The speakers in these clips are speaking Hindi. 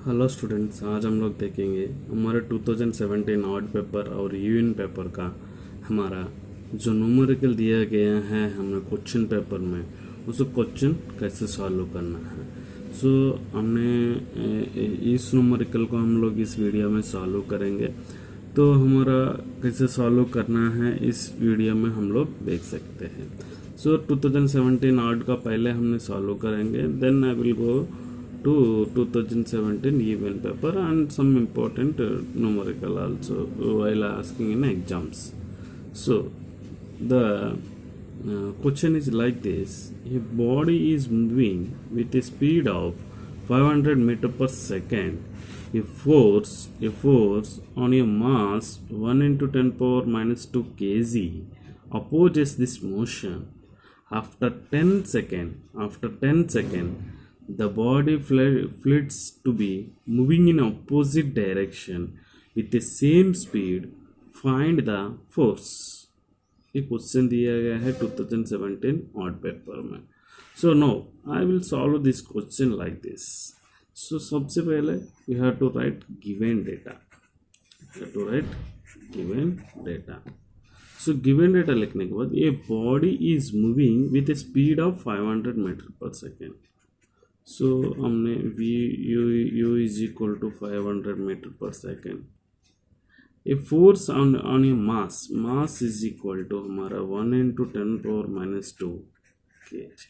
हेलो स्टूडेंट्स, आज हम लोग देखेंगे हमारे 2017 ऑड पेपर और यूएन पेपर का हमारा जो न्यूमेरिकल दिया गया है हमने क्वेश्चन पेपर में उस क्वेश्चन कैसे सॉल्व करना है। हमने इस न्यूमेरिकल को हम लोग इस वीडियो में सॉल्व करेंगे। तो हमारा कैसे सॉल्व करना है इस वीडियो में हम लोग देख सकते हैं। 2017 ऑड का पहले हमने सॉल्व करेंगे, then I will go to 2017 even paper and some important numerical also while asking in exams. So the question is like this: a body is moving with a speed of 500 meter per second. A force on a mass 1 into 10 power minus 2 kg opposes this motion. After 10 seconds, the body flits to be moving in opposite direction with the same speed. Find the force. ये क्वेश्चन दिया गया है 2017 ऑड पेपर में। So now I will solve this question like this. So सबसे पहले you have to write given data. So given data लिखने के बाद ये body is moving with a speed of 500 metre पर सेकेंड। सो हमने u is equal to 500 metre पर second. A force on a mass is equal to हमारा 1 into 10 power minus 2 kg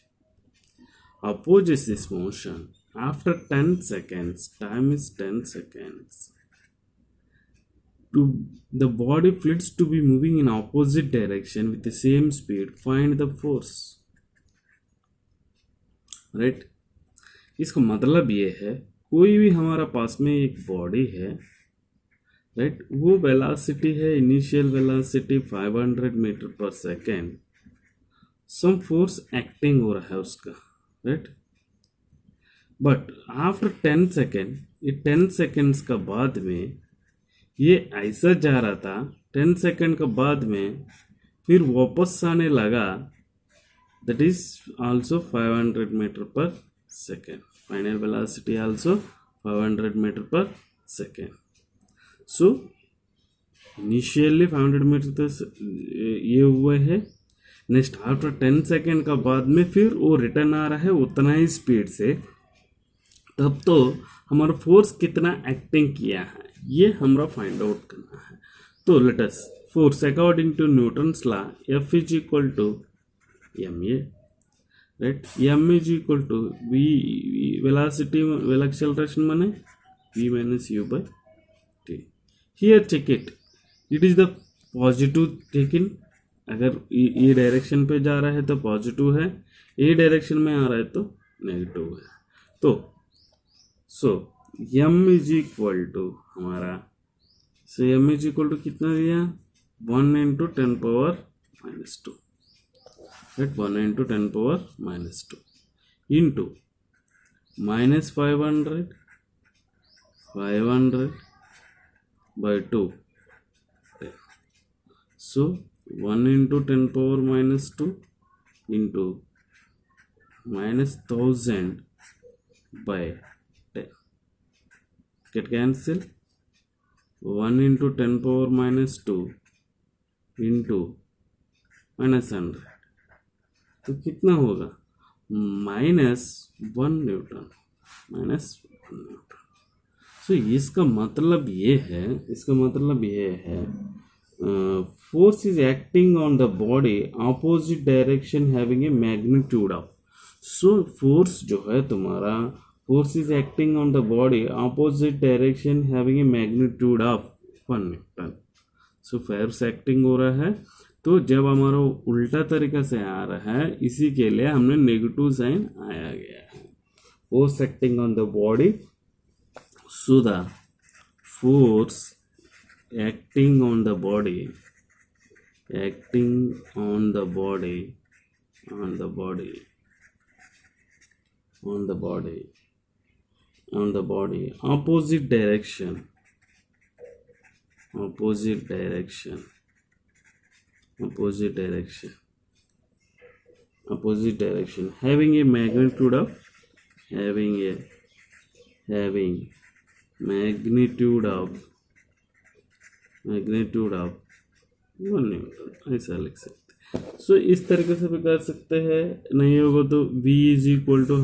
opposes this motion. After 10 seconds, time is 10 seconds, the body flits to be moving in opposite direction with the same speed. Find the force. Right? इसका मतलब ये है कोई भी हमारा पास में एक बॉडी है, राइट, वो वेलोसिटी है, इनिशियल वेलोसिटी 500 मीटर पर सेकेंड, सम फोर्स एक्टिंग हो रहा है उसका, राइट। बट आफ्टर 10 सेकेंड, ये 10 सेकेंड्स का बाद में ये ऐसा जा रहा था, 10 सेकेंड का बाद में फिर वापस आने लगा, दैट इज आल्सो 500 मीटर पर second. Final velocity also 500 meter per second. So initially 500 meter तक ये हुए है, नेक्स्ट आफ्टर 10 सेकेंड का बाद में फिर वो रिटर्न आ रहा है उतना ही स्पीड से। तब तो हमारा फोर्स कितना एक्टिंग किया है ये हमारा फाइंड आउट करना है। तो let us force according to Newton's law F is equal to ma, right? M is equal to v velocity acceleration माने v minus u by t. Here check it is the positive taken। अगर ये डायरेक्शन पे जा रहा है तो पॉजिटिव है, ये डायरेक्शन में आ रहा है तो नेगेटिव है। तो m इज इक्वल टू हमारा m इज इक्वल टू कितना दिया, 1 into 10 power minus 2, right? 1 into 10 power minus 2 into minus 500 by 2. So 1 into 10 power minus 2 into minus 1000 by 10. Get cancel. 1 into 10 power minus 2 into minus 100, तो कितना होगा, -1 न्यूटन। सो इसका मतलब ये है force is acting on the body opposite direction having a magnitude of. So force जो है तुम्हारा, force is acting on the body opposite direction having a magnitude of 1 Newton. So force acting हो रहा है, तो जब हमारा उल्टा तरीका से आ रहा है इसी के लिए हमने नेगेटिव साइन आया गया है। Force acting on the body, so the force acting on the body opposite direction having a magnitude of having magnitude of 1 Newton, ऐसा लिख सकते हैं। सो इस तरीके से भी कर सकते हैं। नहीं होगा तो v इज इक्वल टू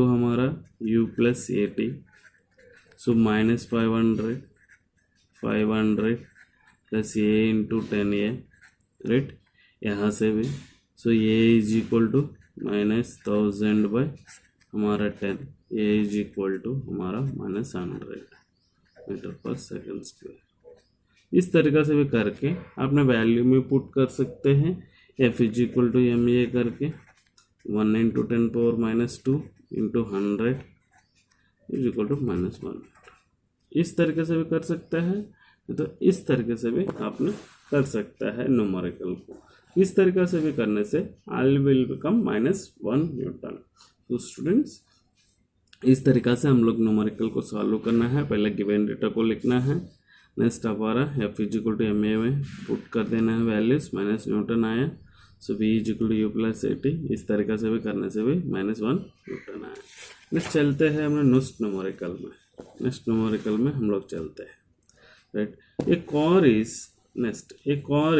हमारा u plus A T, so minus 500 plus A into 10a, right. यहाँ से भी so A is equal to minus 1000 by हमारा 10, ए इज इक्वल टू हमारा माइनस 100 मीटर पर सेकेंड स्क्वायर। इस तरीक़ा से भी करके आपने वैल्यू में पुट कर सकते हैं। F is equal to M A करके 1 into 10 power minus 2 into 100 is equal to minus 1। इस तरीके से भी कर सकते हैं, तो इस तरीके से भी आपने कर सकता है न्यूमेरिकल को। इस तरीके से भी करने से I will become minus 1 Newton. तो स्टूडेंट्स, इस तरीक़ा से हम लोग न्यूमेरिकल को सॉल्व करना है। पहले गिवन डेटा को लिखना है, नेक्स्ट हमारा F is equal to M A में पुट कर देना है वैल्यूज, माइनस न्यूटन आया। So V is equal to U plus A T. इस तरीक़ा से भी करने से भी माइनस 1 न्यूटन आया। नेक्स्ट चलते हैं हमने नेक्स्ट न्यूमेरिकल में हम लोग चलते हैं, right. A car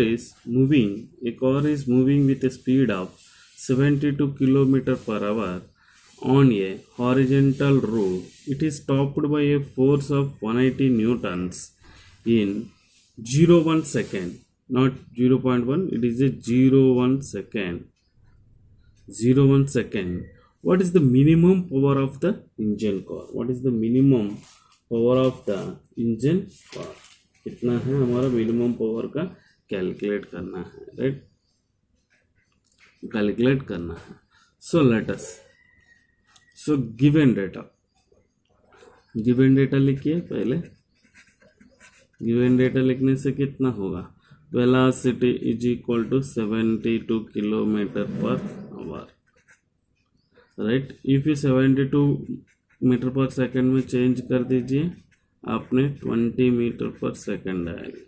is moving with a speed of 72 kilometre per hour on a horizontal road. It is stopped by a force of 180 newtons in 0.1 second, not 0.1, it is a 0.1 second. 0.1 second. What is the minimum power of the engine car? What is the minimum power of the engine car? कितना है हमारा मिनिमम पावर का कैलकुलेट करना है, राइट, कैलकुलेट करना है। So let us, so given data लिखिए। पहले गिवन डेटा लिखने से कितना होगा, velocity is equal to 72 kilometre पर hour, right. If you 72 metre per second में चेंज कर दीजिए, आपने 20 मीटर पर सेकंड आएगा,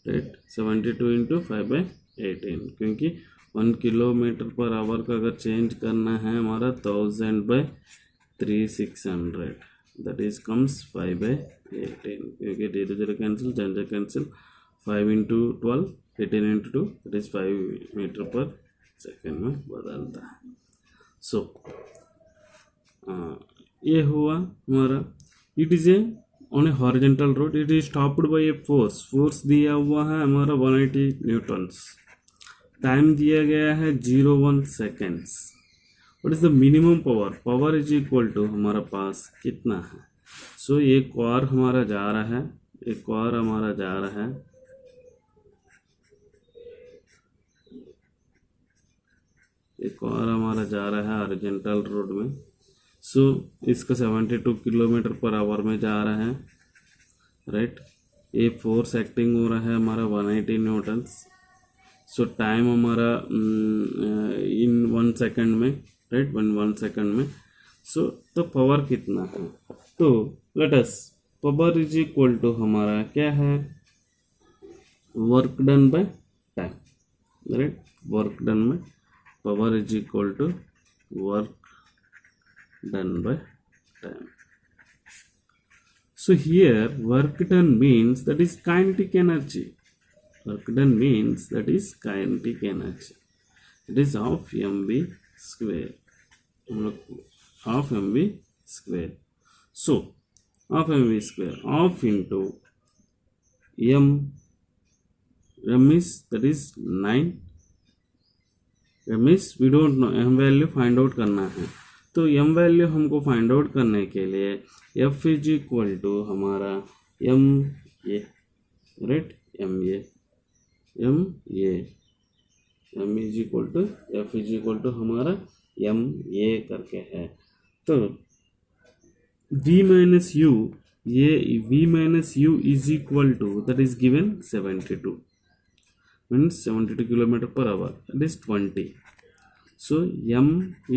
राइट। 72 इंटू 5/18, क्योंकि 1 किलोमीटर पर आवर का अगर चेंज करना है हमारा 1000/3600, दैट इज कम्स 5/18, क्योंकि 0 cancel, 10 cancel, 5 into 12, 18 into 2, that is 5 metre पर सेकेंड में बदलता है। सो ये हुआ हमारा, it is a on a horizontal road, it is stopped by a force दिया हुआ है हमारा 180 न्यूटन्स, टाइम दिया गया है 0.1 seconds. What is the minimum power is equal to हमारा पास कितना है। सो ये कार हमारा जा रहा है, एक कार हमारा जा रहा है, एक कार हमारा जा रहा है हॉरिजॉन्टल रोड में। सो इसका 72 किलोमीटर पर आवर में जा रहा है, राइट। ये फोर्स एक्टिंग हो रहा है हमारा 180 न्यूटन्स। सो टाइम हमारा इन 1 सेकंड में, राइट, 1 सेकंड में। सो तो पावर कितना है, तो let us, power is equal to हमारा क्या है, work done by time, right. Work done में power is equal to work done by time. So here work done means that is kinetic energy. Work done means that is kinetic energy. It is half mv square. Half mv square. So half mv square, half into m is, that is 9. m is we don't know, m value find out करना है। तो m वैल्यू हमको फाइंड आउट करने के लिए f इज इक्वल टू हमारा m A, right, m is equal to f is equal to हमारा m ए करके है। तो v माइनस u, ये v minus u is equal to, that is given 72 means 72 kilometre पर hour, that is 20। So m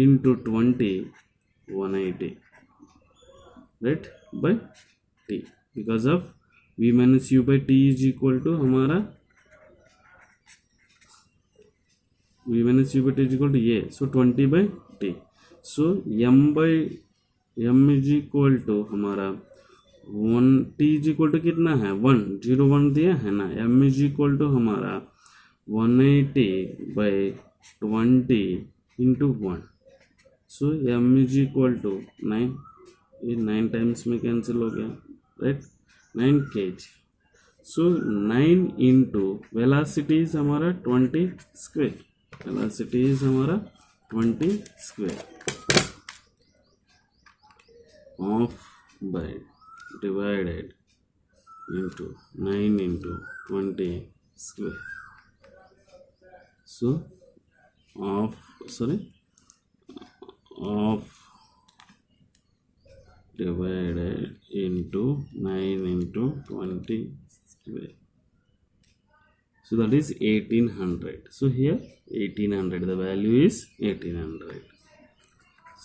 into 20, 180, right, by t, because of v minus u by t is equal to हमारा v minus u by t is equal to a, so 20 by t. So m by M is equal to हमारा 1, टी इज इक्वल टू कितना है 1, 0 1 दिया है ना। एम इज इक्वल टू हमारा 180/20 into 1। So M is equal to 9, ये 9 टाइम्स में कैंसिल हो गया, right, 9 kg। So 9 into velocity is हमारा 20 स्क्वेयर, वेलासिटी इज हमारा 20 square of by divided into 9 into 20 square. So of divided into 9 into 20 square. So that is 1800. So here 1800, the value is 1800.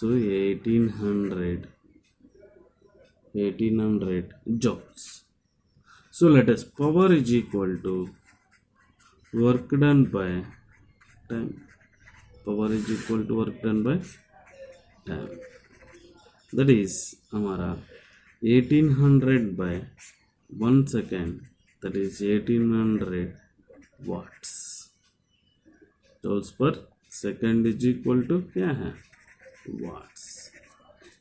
So 1800 joules. So let us, power is equal to work done by time. Power is equal to work done by time. That is हमारा 1800 by 1 second, that is 1800 watts joules per second is equal to क्या है watts।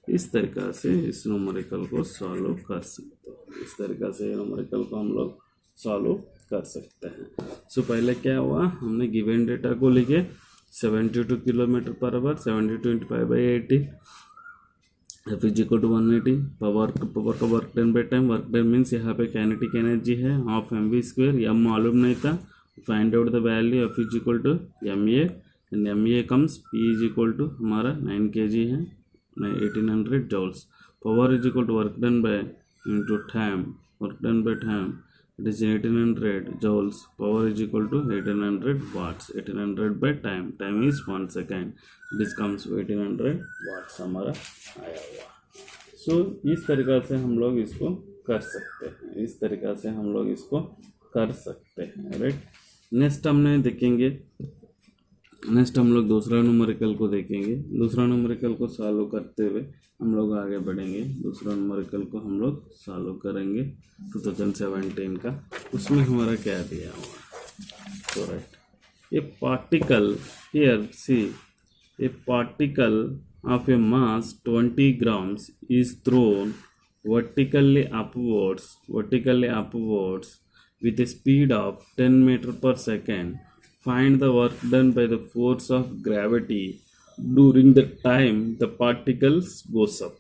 इस तरीक़ा से इस न्यूमेरिकल को सॉल्व कर सकते हो, इस तरीक़ा से न्यूमेरिकल को हम लोग सॉल्व कर सकते हैं। सो पहले क्या हुआ, हमने गिवन डेटा को लिखे 72 किलोमीटर पर hour, 70 25/80, F is equal to 180। Power का work done by time, work done means यहाँ पे काइनेटिक एनर्जी है हाफ mv², एम मालूम नहीं था, find out the value F is equal to ma and ma comes p is equal to हमारा 9 kg है 1800 joules। Power is equal to work done by into time, work done by time it is 1800 joules। Power is equal to 1800 watts, 1800 by time, time is 1 second, it is comes 1800 watts हमारा आया हुआ। सो इस तरीक़ा से हम लोग इसको कर सकते हैं, इस तरीक़ा से हम लोग इसको कर सकते हैं, राइट। नेक्स्ट हमने देखेंगे, नेक्स्ट हम लोग दूसरा न्यूमेरिकल को देखेंगे। दूसरा न्यूमेरिकल को सॉल्व करते हुए हम लोग आगे बढ़ेंगे। दूसरा न्यूमेरिकल को हम लोग सॉल्व करेंगे 2017 का, उसमें हमारा क्या दिया हुआ। तो right, a particle here see, a particle of a mass 20 grams is thrown vertically upwards with a speed of 10 meter per second. Find the work done by the force of gravity during the time the particles goes up.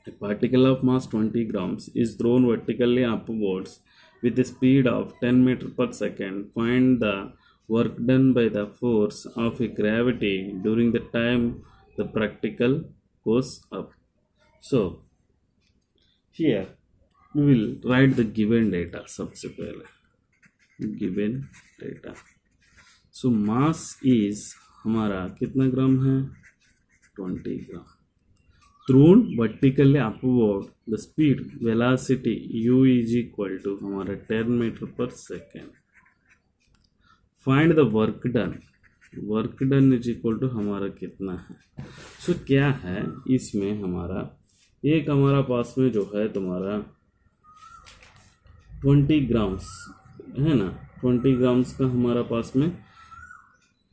A particle of mass 20 grams is thrown vertically upwards with a speed of 10 meter per second. Find the work done by the force of a gravity during the time the particle goes up. So here we will write the given data सबसे पहले, given data। So mass is हमारा कितना ग्राम है 20 ग्राम, thrown vertically upward, the speed velocity u is equal to हमारा 10 meter per second। Find the work done, work done is equal to हमारा कितना है। सो क्या है इसमें हमारा, एक हमारा पास में जो है तुम्हारा 20 ग्राम्स है ना, 20 ग्राम्स का हमारा पास में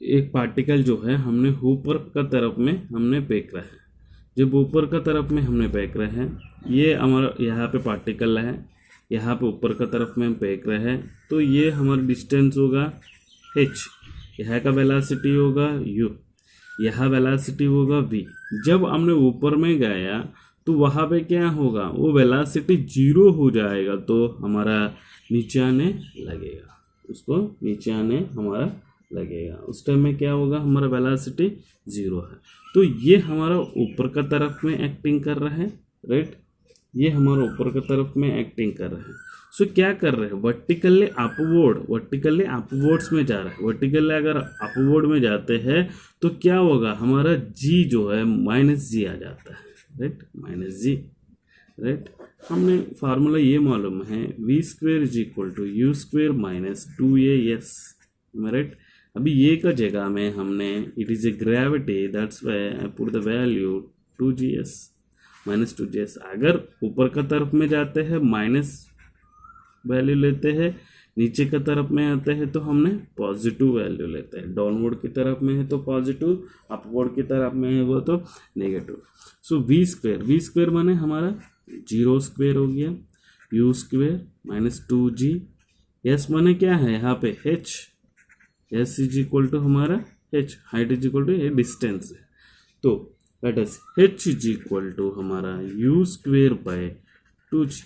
एक पार्टिकल जो है हमने ऊपर का तरफ में हमने फेंक रहा है। जब ऊपर का तरफ में हमने फेंक रहे हैं, ये हमारा यहाँ पे पार्टिकल है, यहाँ पे ऊपर का तरफ में हम फेंक रहे हैं, तो ये हमारा डिस्टेंस होगा h, यहाँ का वेलासिटी होगा u, यहाँ वेलासिटी होगा v। जब हमने ऊपर में गया तो वहाँ पे क्या होगा, वो वेलासिटी 0 हो जाएगा, तो हमारा नीचे आने लगेगा, उसको नीचे आने हमारा लगेगा। उस टाइम में क्या होगा, हमारा वेलासिटी 0 है, तो ये हमारा ऊपर का तरफ में एक्टिंग कर रहा है, राइट, ये हमारा ऊपर का तरफ में एक्टिंग कर रहा है। सो क्या कर रहे हैं, वर्टिकली अपवर्ड्स में जा रहा है। वर्टिकली अगर अपवर्ड में जाते हैं तो क्या होगा, हमारा जी जो है -g आ जाता है, राइट, -g, राइट। हमने फार्मूला ये मालूम है, v² is equal to u² minus 2as, right. अभी ये का जगह में हमने it is a gravity, that's why I put the value 2gs। -2g। अगर ऊपर का तरफ में जाते हैं माइनस वैल्यू लेते हैं, नीचे का तरफ में आते हैं तो हमने पॉजिटिव वैल्यू लेते हैं। डाउनवर्ड की तरफ में है तो पॉजिटिव, अपवर्ड की तरफ में है वो तो नेगेटिव। सो वी स्क्वेयर माने हमारा 0² हो गया, u स्क्वेयर -2g। एस माने क्या है यहाँ पे h, s is equal to हमारा h, height is equal to ये डिस्टेंस है, तो let us h is equal to हमारा u square by 2g,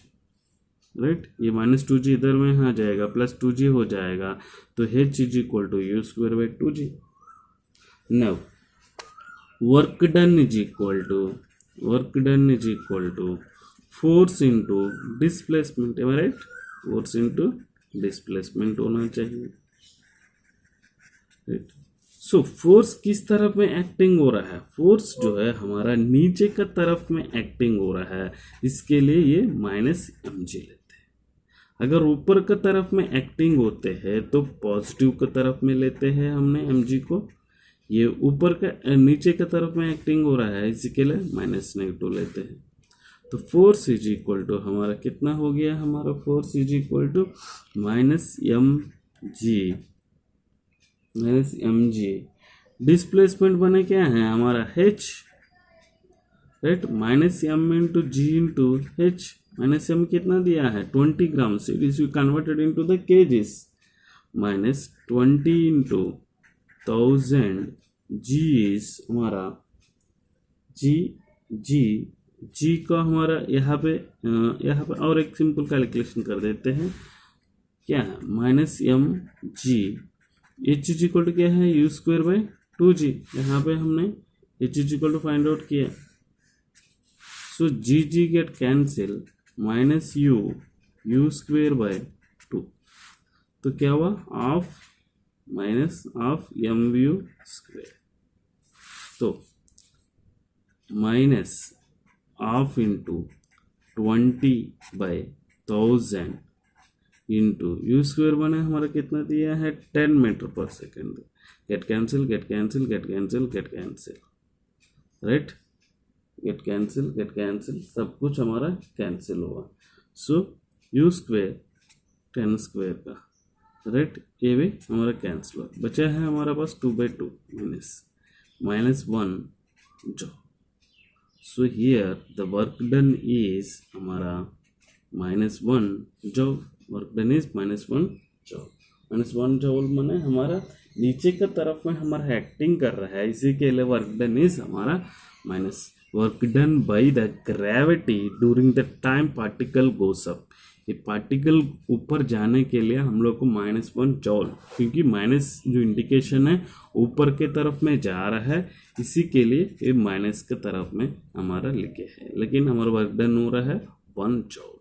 right. ये -2g इधर में आ जाएगा, +2g हो जाएगा, तो h is equal to u square by 2g। Now work done is equal to force into displacement, right, force into displacement होना चाहिए, राइट। सो फोर्स किस तरफ में एक्टिंग हो रहा है, फोर्स जो है हमारा नीचे का तरफ में एक्टिंग हो रहा है, इसके लिए ये -mg लेते हैं। अगर ऊपर का तरफ में एक्टिंग होते हैं तो पॉजिटिव का तरफ में लेते हैं हमने mg को, ये ऊपर का नीचे का तरफ में एक्टिंग हो रहा है इसके लिए -नेगेटिव लेते हैं। तो फोर्स इज इक्वल टू हमारा कितना हो गया, हमारा force is equal to -mg। Displacement बने क्या है हमारा h, right, -m into G into h। -m कितना दिया है 20 gram, it is converted into the kgs, -20 into 1000 g is हमारा जी का हमारा यहाँ पे और एक सिंपल कैलकुलेशन कर देते हैं, क्या है -mg, h is equal to क्या है u स्क्वेयर बाय 2g। यहाँ पे हमने h is equal to find out किया, so G get cancel, -u square by 2, तो क्या हुआ ऑफ -mu स्क्वेयर, तो -12 इंटू 20/1000 इंटू यू स्क्वेयर बने हमारा कितना दिया है 10 मीटर पर second. Get cancel, right, get cancel, सब कुछ हमारा कैंसिल हुआ। सो यू स्क्वेयर 10 स्क्वेयर का, राइट, ये भी हमारा कैंसिल हुआ, बचा है हमारा पास 2/2 -1 जो। So here the work done is हमारा -1 joule, work done is -1 joule। -1 joule माने हमारा नीचे का तरफ में हमारा एक्टिंग कर रहा है, इसी के लिए वर्क डन इज हमारा minus work done by the gravity during the time particle goes up. ये पार्टिकल ऊपर जाने के लिए हम लोग को -1 जॉल, क्योंकि माइनस जो इंडिकेशन है ऊपर के तरफ में जा रहा है, इसी के लिए ये माइनस के तरफ में हमारा लिखे है, लेकिन हमारा वर्क डन हो रहा है 1 जॉल।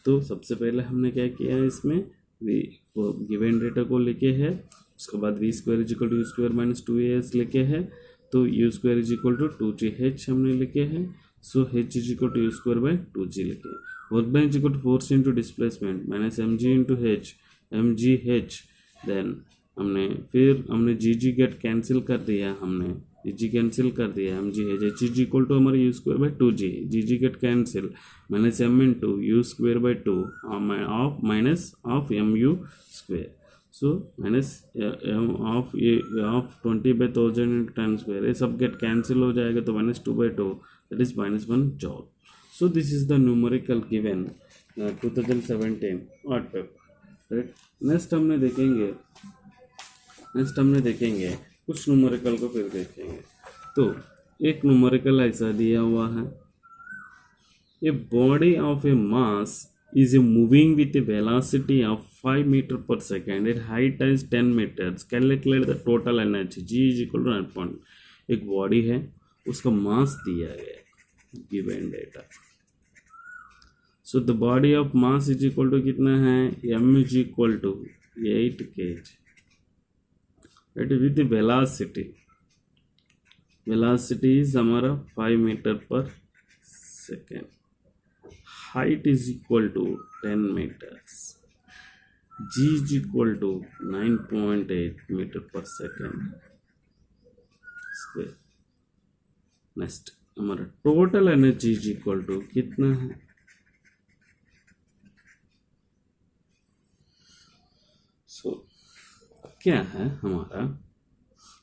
तो सबसे पहले हमने क्या किया है, इसमें गिवन डेटा को लिखे है, उसके बाद v square is equal to u square minus 2as लिखे हैं, तो u square is equal to 2gh हमने लिखे हैं, so h is equal to u square by 2g लिखे हैं। Work done is equal to force into displacement -mg into h, mgh, then हमने जी गेट कैंसिल कर दिया, हमने जी कैंसिल कर दिया, mgh, h is equal to हमारे u square by 2g, g get cancel, -m into u square by 2 half mu square, so half 20/1000 into 10 square, ये सब गेट कैंसिल हो जाएगा, तो -2/2, that is -1 joule. So this is the numerical given 2017 आर्ट पेपर, राइट। नेक्स्ट हमने देखेंगे कुछ न्यूमेरिकल को फिर देखेंगे। तो एक न्यूमेरिकल ऐसा दिया हुआ है, a body of A mass is moving with a velocity of 5 meter per second at height is 10 meters, calculate the total energy, G is equal to 9. एक बॉडी है, उसका मास दिया गया है given data, so the body of mass is equal to कितना है, m is equal to 8 kg, right, with the velocity is हमारा 5 meter per second, height is equal to 10 meters, g is equal to 9.8 meter per second square। Next हमारा total energy is equal to कितना है, क्या है हमारा,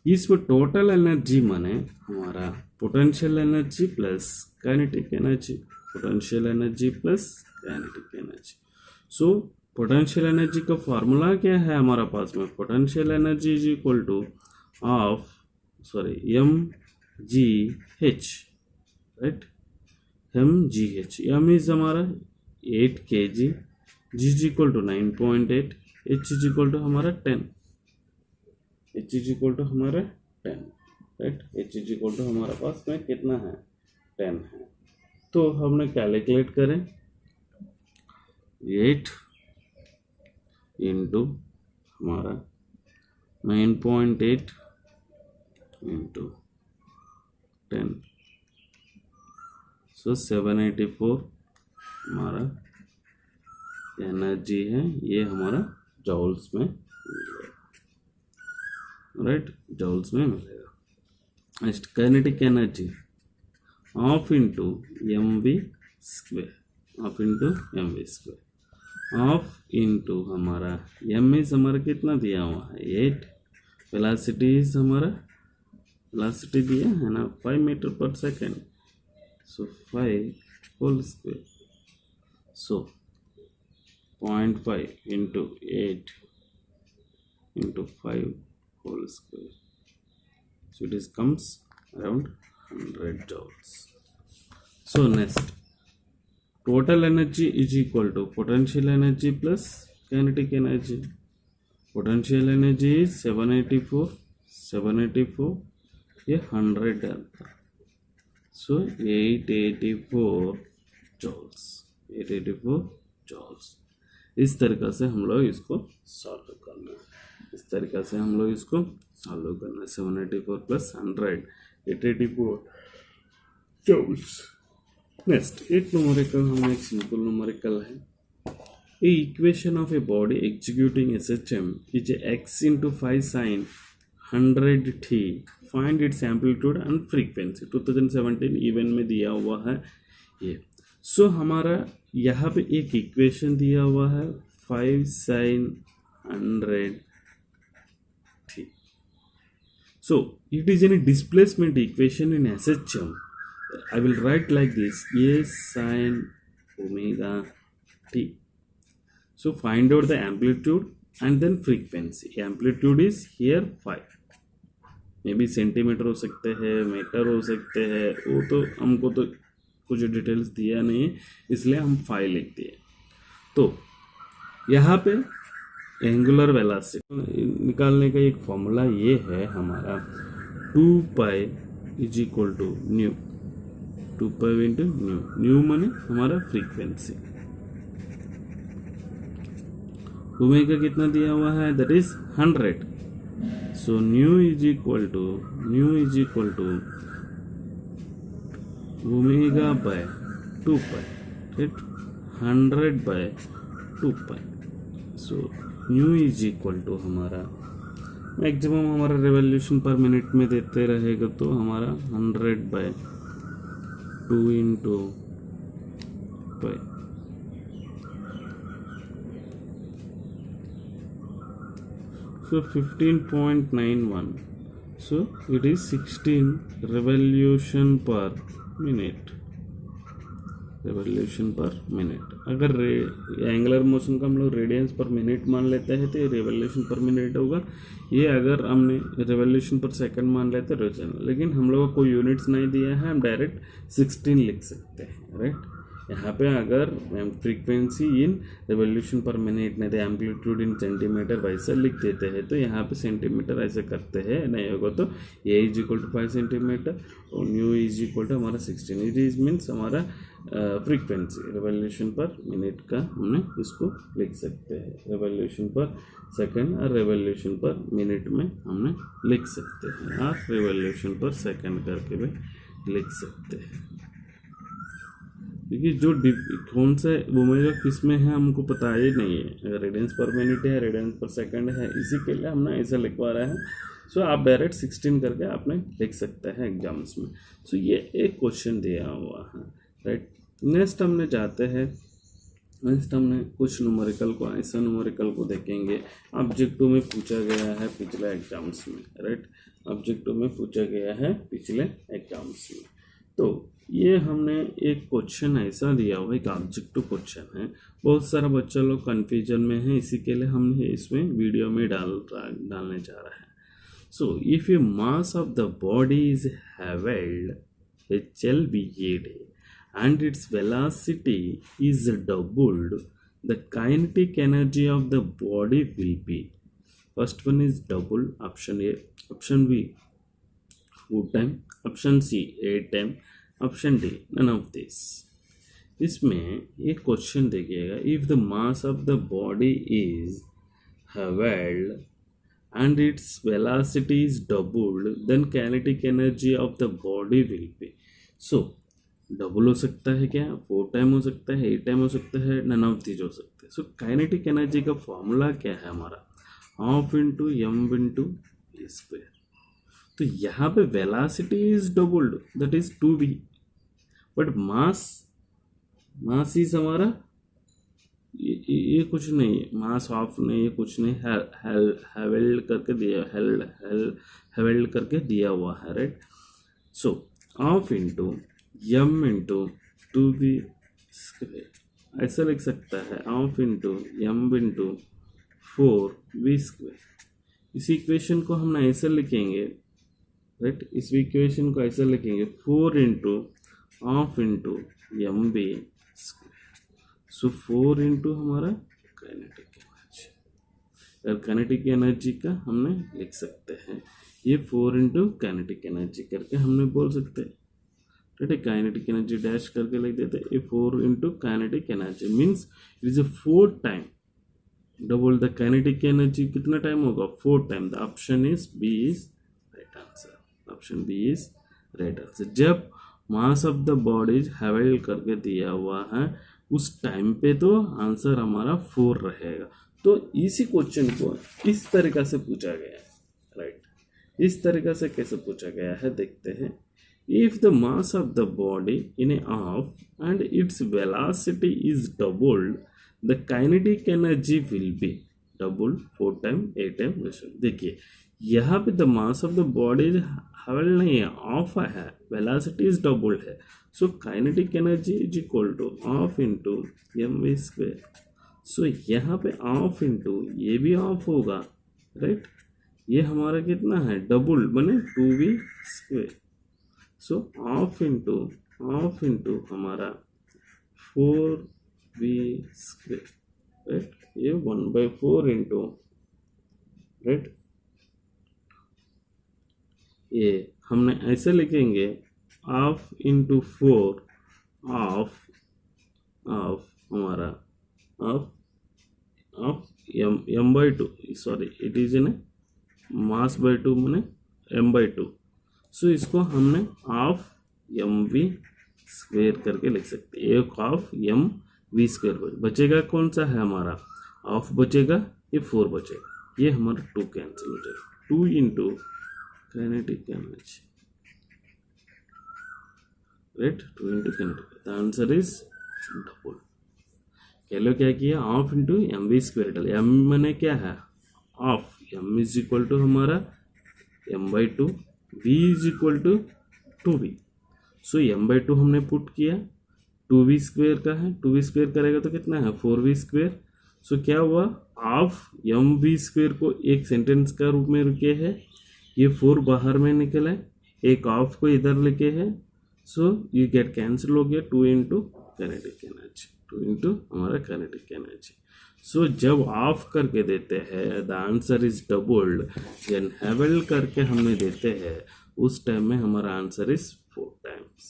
इसमें टोटल एनर्जी माने हमारा potential energy plus kinetic energy, potential energy plus kinetic energy. So potential energy का फॉर्मूला क्या है हमारा पास में, potential energy is equal to M G H, right, M G H. M is हमारा 8 kg, G is equal to 9.8, H is equal to हमारा 10, एच इज इक्वल टू हमारा 10, right, H is equal to हमारा पास में कितना है, 10 है। तो हमने कैलकुलेट करें 8 इंटू हमारा 9.8 इंटू 10, सो 784 हमारा एनर्जी है, ये हमारा जॉल्स में मिलेगा, राइट, जॉल्स में मिलेगा। Next kinetic energy half into M v square, half into M v square, half into हमारा एम इज हमारा कितना दिया हुआ है 8, वेलोसिटी इज हमारा, वेलोसिटी दिया है ना 5 मीटर पर second, so 5 whole square, so 0.5 into 8 into 5 whole square, so it is comes around 100 joules. So next, total energy is equal to potential energy plus kinetic energy. Potential energy is 784 ये 100 आता, so 884 joules, 884 joules। इस तरीक़ा से हम लोग इसको सॉल्व करना है, इस तरीक़ा से हम लोग इसको सॉल्व करना है। 784 प्लस 100, 884 joules। नेक्स्ट एक न्यूमेरिकल, हमें एक सिंपल न्यूमेरिकल है, a equation of a body executing SHM is x into 5 sin 100t, find its amplitude and frequency. 2017 event में दिया हुआ है ये। सो हमारा यहाँ पे एक इक्वेशन दिया हुआ है 5 sin 100t, so it is a displacement equation in SHM. I will write like this, a sin omega t. So find out the amplitude and then frequency. Amplitude is here 5, maybe centimetre हो सकते हैं, मीटर हो सकते हैं, वो तो हमको तो कुछ डिटेल्स दिया नहीं है, इसलिए हम 5 लिख दिए। तो यहाँ पे एंगुलर वेलोसिटी निकालने का एक फॉर्मूला ये है हमारा 2 pi is equal to nu, 2 pi into nu, nu माने हमारा फ्रीक्वेंसी, ओमेगा कितना दिया हुआ है, that is 100, so nu is equal to omega by 2 pi, right, 100 by 2 pi, so nu is equal to हमारा मैक्सिमम हमारा रिवॉल्यूशन पर मिनट में देते रहेगा, तो हमारा 100 by 2 into pi, so 15.91, so it is 16 revolution per minute, revolution per minute। अगर एंगुलर मोशन का हम लोग रेडियंस पर मिनट मान लेते हैं तो ये रिवॉल्यूशन पर मिनट होगा, ये अगर हमने रिवॉल्यूशन पर सेकंड मान लेते हैं रोजाना, लेकिन हम लोगों को कोई यूनिट्स नहीं दिया है, हम डायरेक्ट 16 लिख सकते हैं, राइट। यहाँ पे अगर frequency in revolution per minute नहीं तो एम्पलीट्यूड इन सेंटीमीटर वैसा लिख देते हैं, तो यहाँ पे सेंटीमीटर ऐसे करते हैं, नहीं होगा तो ए इज इक्वल टू 5 सेंटीमीटर और न्यू इज इक्वल टू हमारा 16, इट इज मीन्स हमारा फ्रीक्वेंसी रिवॉल्यूशन पर मिनट का हमने इसको लिख सकते हैं, रिवॉल्यूशन पर सेकंड और रिवॉल्यूशन पर मिनट में हमने लिख सकते हैं, और रिवॉल्यूशन पर सेकंड करके भी लिख सकते हैं, क्योंकि जो कौन सा ओमेगा किस में है हमको पता ही नहीं है। अगर रेडियंस पर मिनट है, रेडियंस पर सेकंड है, इसी के लिए हमने ऐसा लिखवा रहे हैं सो आप डायरेक्ट 16 करके आपने लिख सकते हैं एग्जाम्स में। सो ये एक क्वेश्चन दिया हुआ है, राइट। नेक्स्ट हमने जाते हैं, नेक्स्ट हमने कुछ न्यूमेरिकल को, ऐसा न्यूमेरिकल को देखेंगे। ऑब्जेक्टिव में पूछा गया है पिछले एग्जाम्स में, राइट। ऑब्जेक्टिव में पूछा गया है पिछले एग्जाम्स में। तो ये हमने एक क्वेश्चन ऐसा दिया हुआ, एक ऑब्जेक्टिव क्वेश्चन है। बहुत सारा बच्चा लोग कन्फ्यूजन में है, इसी के लिए हमने इसमें वीडियो में डालने जा रहे हैं। So, if a mass of the body is held HLBAD and its velocity is doubled, the kinetic energy of the body will be. First one is double, option A. Option B, 4 time. Option C, 8 time. Option D, none of this. इसमें एक क्वेश्चन देखिएगा, if the mass of the body is held and its velocity is doubled, then kinetic energy of the body will be. So double हो सकता है क्या, 4 टाइम हो सकता है, 8 टाइम हो सकता है, नन ऑफ दीज हो सकते हैं। सो काइनेटिक एनर्जी का फॉर्मूला क्या है हमारा, हाफ इंटू एम इंटू ए स्क्वायर। तो यहाँ पे velocity is doubled, that is 2v, but mass is हमारा ये कुछ नहीं है, मास ऑफ नहीं है, कुछ नहीं, हेवेल्ड करके दिया, हेवेल्ड करके दिया हुआ है, right. So half into m into 2v square, ऐसा लिख सकता है, half into m into 4v square. इस इक्वेशन को हम ऐसे लिखेंगे, राइट। इस इक्वेशन को ऐसे लिखेंगे, 4 into half into m v square. So 4 into हमारा काइनेटिक एनर्जी, और काइनेटिक एनर्जी का हमने लिख सकते हैं ये 4 इंटू काइनेटिक एनर्जी करके हमने बोल सकते हैं, ठीक है। काइनेटिक एनर्जी डैश करके लिख देते हैं, ये 4 into kinetic energy means it is 4 time double the kinetic energy. कितना टाइम होगा, 4 time. The option is B is right answer, option B is right answer. जब mass of the body is held करके दिया हुआ है उस टाइम पे तो आंसर हमारा 4 रहेगा। तो इसी क्वेश्चन को इस तरीका से पूछा गया है, राइट। इस तरीका से कैसे पूछा गया है देखते हैं। If the mass of the body in a half and its velocity is doubled, the kinetic energy will be double 4 time 8 time. देखिए यहाँ पे the mass of the body is halved नहीं है, ऑफ है, वेलोसिटी इज डबल्ड है। So kinetic energy is equal to half into M V square. So यहाँ पे ऑफ इंटू ये भी ऑफ होगा, राइट। ये हमारा कितना है, डबल बने 2v square. So half into हमारा 4v स्क्वायर, राइट। ये 1/4 इंटू, राइट, ये हमने ऐसे लिखेंगे, ऑफ इंटू 4 ऑफ हमारा of m/2, sorry it is in mass by 2 मैंने m/2। सो इसको हमने ऑफ एम वी स्क्वेयर करके लिख सकते हैं, एक ऑफ एम वी स्क्वेयर। बचेगा कौन सा है हमारा, ऑफ बचेगा, ये 4 बचेगा, ये हमारा 2 कैंसिल हो जाएगा। 2 into kinetic energy, right, 2 into kinetic, the answer is double. कह लो क्या किया, half into M v square डाल, एम मैंने क्या है half, m is equal to हमारा m/2, v is equal to 2v। So m/2 हमने पुट किया, 2v स्क्वेयर का है, 2v स्क्वेयर करेगा तो कितना है 4v स्क्वेयर। सो क्या हुआ, ऑफ एम वी स्क्वेयर को एक सेंटेंस का रूप में रुके है, ये 4 बाहर में निकला है, एक ऑफ को इधर लेके है। सो ये गेट कैंसिल हो गया, 2 इंटू काइनेटिक एनर्जी, 2 इंटू हमारा काइनेटिक एनर्जी। सो जब ऑफ करके देते हैं the answer is doubled, then halved करके हमने देते हैं उस टाइम में हमारा answer is 4 times.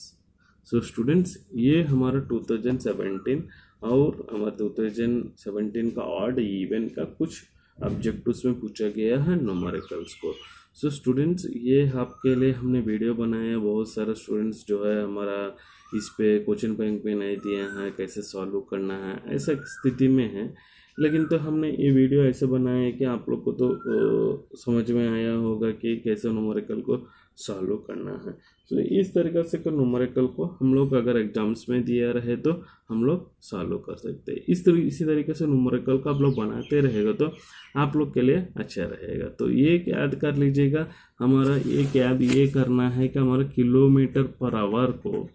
So students ये हमारा 2017 और हमारा 2017 का ऑड इवन का कुछ ऑब्जेक्टिव्स में पूछा गया है न्यूमेरिकल्स को। सो स्टूडेंट्स ये आपके लिए हमने वीडियो बनाया है, बहुत सारे स्टूडेंट्स जो है हमारा इस पे क्वेश्चन बैंक पे नहीं दिए हैं, कैसे सॉल्व करना है, ऐसा स्थिति में है लेकिन तो हमने ये वीडियो ऐसे बनाया है कि आप लोग को तो समझ में आया होगा कि कैसे न्यूमेरिकल को सॉल्व करना है। तो इस तरीक़े से को न्यूमेरिकल को हम लोग अगर एग्जाम्स में दिया रहे तो हम लोग सॉल्व कर सकते हैं। इसी तरीके से न्यूमेरिकल को आप लोग बनाते रहेगा तो आप लोग के लिए अच्छा रहेगा। तो ये याद कर लीजिएगा, हमारा ये करना है कि हमारा किलोमीटर पर आवर को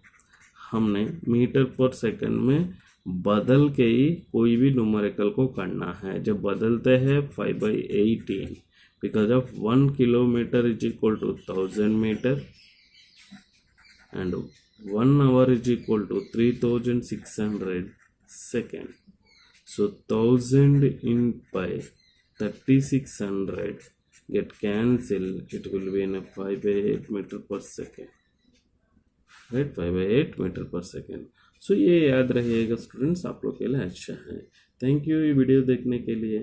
हमने मीटर पर सेकंड में बदल के ही कोई भी न्यूमेरिकल को करना है। जब बदलते हैं 5/18 because of 1 kilometre is equal to 1000 metre and 1 hour is equal to 3600 second. So 1000 in by 3600 get cancelled. It will be in a 5/8 meter per second, right? 5/8 meter per second. So ये याद रहिएगा स्टूडेंट्स, आप लोग के लिए अच्छा है। थैंक यू ये वीडियो देखने के लिए।